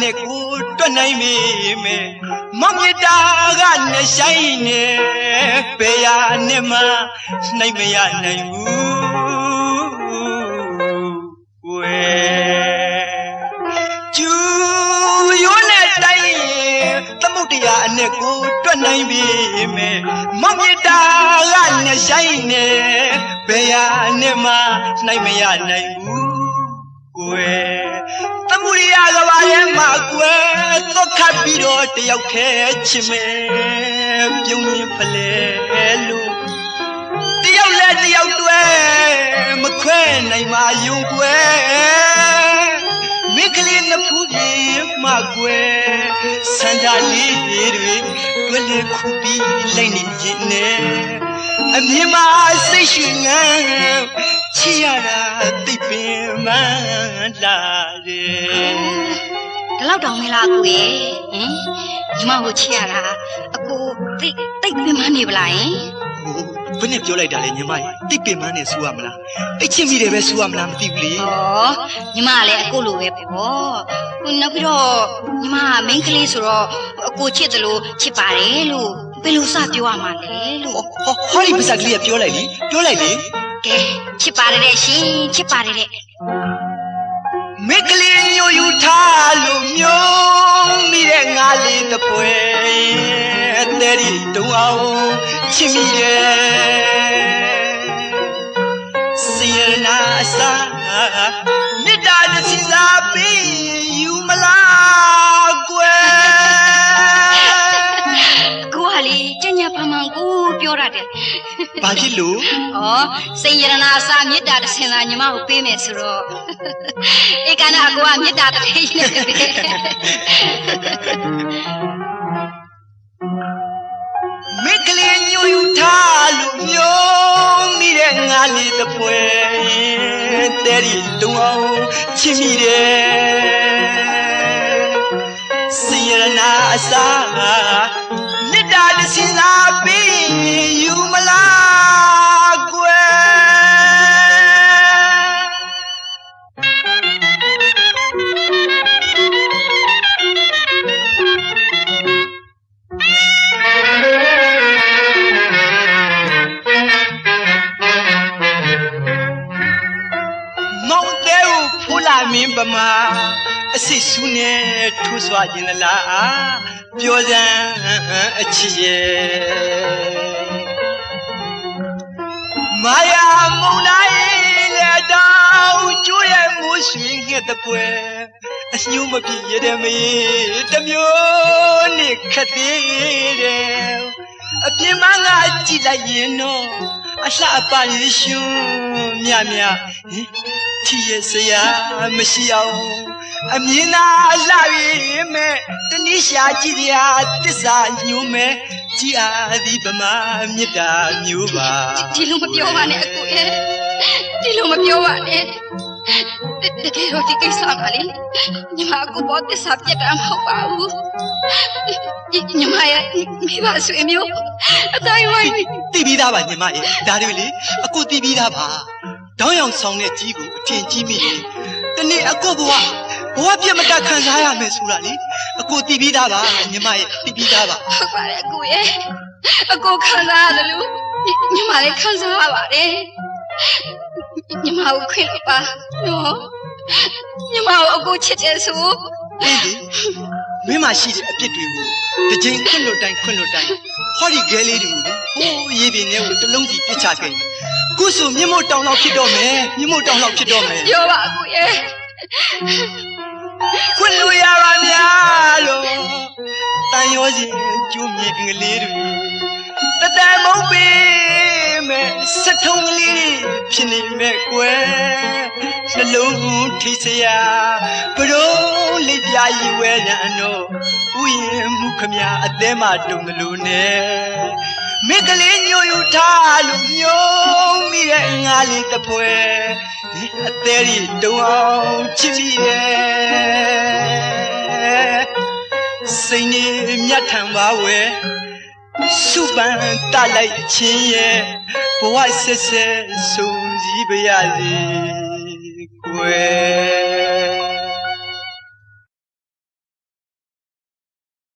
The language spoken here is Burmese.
နဲ့ကိုတွတ်နိုင်မိမယ်မမေတ္တာကနဲ့ဆိုင်နေဘယ်ရနဲ့မှနိုင်မရနိုင်ဘူးဝဲကျူရိုးနဲ့တိုင်းသမုဒ္ဒရာအနဲ့ကိုတွတ်နိုင်မိမယ်မမေတ္တာကနဲ့ဆိုင်နေဘယ်ရနဲ့မှနိုင်မရနိုင်ဘူးဝဲသမုဒိယကဘာရဲ့မှာကွယ်တော့ခတ်ပြီးတော့တယောက်ခဲချင်မယ်ပြုံးရင်ဖလဲလို့တယောက်လဲတယောက်တွဲမခွဲနိုင်မှယုံကွယ်မိကလေးနှစ်ဖူးပြေမှာကွယ်စံကြလေးတွေတွဲလေခုပြီးလိုက်နေခြင်းနဲ့အမြင်မှာစိတ်ရှင်ငန်းချီရတာသိပင်မှန်လာတယ်ဒီလောက်တောင်မလားကိုရဲ့ဟင်ညီမကိုချီရတာအကိုသိပင်မှန်းနေပလားဟင်ဘယ်နဲ့ပြောလိုက်တာလဲညီမသိပင်မှန်းနေစူရမလားသိချင်းမိတယ်ပဲစူရမလားမသိဘူးလေဩညီမကလည်းအကိုလိုပဲပေါ့နောက်ပြီးတော့ညီမကမိန်းကလေးဆိုတော့အကိုချစ်တယ်လို့ချစ်ပါတယ်လို့ဘယ်လိုစပြောရမှာလဲလို့ဟောဒီပါစကလေးကပြောလိုက်လေကဲချစ်ပါတယ်တဲ့ရှင်ချစ်ပါတယ်တဲ့မိကလေးညိုယူထားလို့မျိုးမိတဲ့ငါလေးတပွဲတဲ့ဒီတုံအောင်ချစ်မိတယ်စီရနာစာမေတ္တာနဲ့စီစားပြီးယူမလားကွယ်ကိုကလေကျညဖမှန်ကိုပြောရတယ်ဘာဖြစ်လို့ဩစိန်ရနာစာမေတ္တာတစ်စင်သာညီမကိုပေးမယ်ဆိုတော့ဧကနာကိုကမေတ္တာတစ်ထိနေတယ်မိကလေးညိုယူထားလို့မျိုးမိတဲ့ငါလေးတပွဲတဲ့ဒီတုံအောင်ချစ်မိတယ်စိရနာအစာမေတ္တာတစ်စင်သာပြီးယူမလားကွယ်မင်းပမာအစစ်ဆူနဲ့ထိုးစွာခြင်းလားပြောစမ်းအချစ်ရဲ့မာယာမုန်တိုင်းလက်တောင်ကျွေးမှုရွှင်ငှက်တဲ့ပွဲအညိုးမပြည့်ရတဲ့မေးတမျိုးနဲ့ခက်သေးတယ်အပြင်းမငါကြည့်လိုက်ရင်တော့အလှအပရရှင်မြထီရဲ့ဆရာမရှိအောင်အမြင်သာလှပြီမဲ့တနည်းရှာကြည့်ရတစ္ဆာညို့မဲ့ကြည်အားသည်ဗမာမြတ်တာမျိုးပါဒီလိုမပြောပါနဲ့အကိုရဲ့ဒီလိုမပြောပါနဲ့တကယ်တော့ဒီကိစ္စကလေညီမအကိုဘောတစ္ဆာပြတ်တာမဟုတ်ပါဘူးညီမရဲ့မိဘဆွေမျိုးအတိုင်းဝိုင်းသိပြီးသားပါညီမရဲ့ဒါတွေလေအကိုသိပြီးသားပါတောင်းရောင်ဆောင်တဲ့ကြီးကိုအထင်ကြီးမိတယ်တနေ့အကိုဘဝပြတ်မတက်ခံစားရမယ်ဆိုတာလေအကိုသိပြီးသားပါညီမရဲ့သိပြီးသားပါဟုတ်ပါတယ်အကိုရဲ့အကိုခံစားရတယ်လို့ညီမလည်းခံစားရပါတယ်ညီမကိုခွင့်လိုက်ပါနော်ညီမကိုအကိုချစ်တယ်ဆိုအေးလေမင်းမရှိတဲ့အပြစ်တွေကိုတစ်ချိန်ခွင့်လို့တိုင်းဟောဒီဂဲလေးတွေကိုလေဟိုးရေးပြင်းထဲကိုတစ်လုံးစီပြစ်ချခဲ့ခုဆိုမြင့်မို့တောင်လောက်ဖြစ်တော့မယ်ပြောပါအကိုရဲ့ခွင့်လို့ရပါများလို့တန်ရောစီကျိုးမြင့်ကလေးတွေတတမုံပေးမယ်စထုံးကလေးဖြစ်နေမဲ့ကွယ်နှလုံးထိစရာဘလို့လေးပြာယူဝဲရန်တော့ဥယျာဉ်မှုခမအသေးမှတုံမလို့နဲ့မိကလေးညိုယူထားလို့မျိုးမိတဲ့ငါလေးတပွဲအသေးရီတုံအောင်ချစ်မိတယ်စိတ်နေမြတ်ထံပါဝဲ စုပန်တလိုက်ချင်းရဲ့ဘဝဆက်ဆက်ဆုံးစည်းပါရစေကွယ်